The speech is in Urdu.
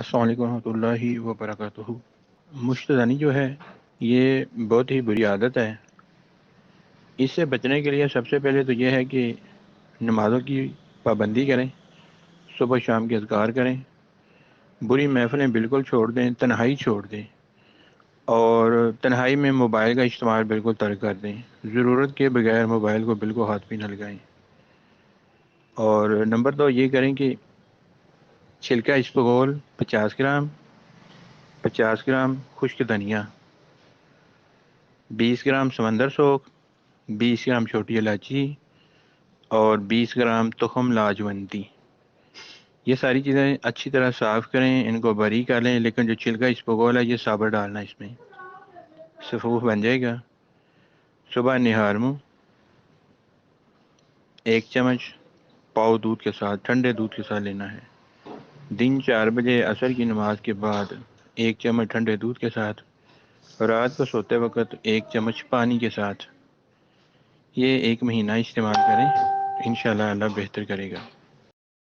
السلام علیکم ورحمۃ اللہ وبرکاتہ۔ مشتدانی جو ہے یہ بہت ہی بری عادت ہے۔ اس سے بچنے کے لیے سب سے پہلے تو یہ ہے کہ نمازوں کی پابندی کریں، صبح شام کے اذکار کریں، بری محفلیں بالکل چھوڑ دیں، تنہائی چھوڑ دیں، اور تنہائی میں موبائل کا استعمال بالکل ترک کر دیں۔ ضرورت کے بغیر موبائل کو بالکل ہاتھ بھی نہ لگائیں۔ اور نمبر دو یہ کریں کہ چھلکا اسپغول 50 گرام، 50 گرام خشک دھنیا، 20 گرام سمندر سوک، 20 گرام چھوٹی الائچی، اور 20 گرام تخم لاجونتی، یہ ساری چیزیں اچھی طرح صاف کریں، ان کو بری کر لیں، لیکن جو چھلکا اسپغول ہے یہ ثابت ڈالنا، اس میں سفوف بن جائے گا۔ صبح نہار منہ 1 چمچ پاؤ دودھ کے ساتھ، ٹھنڈے دودھ کے ساتھ لینا ہے۔ دن 4 بجے عصر کی نماز کے بعد 1 چمچ ٹھنڈے دودھ کے ساتھ، رات کو سوتے وقت 1 چمچ پانی کے ساتھ۔ یہ 1 مہینہ استعمال کریں، انشاءاللہ اللہ بہتر کرے گا۔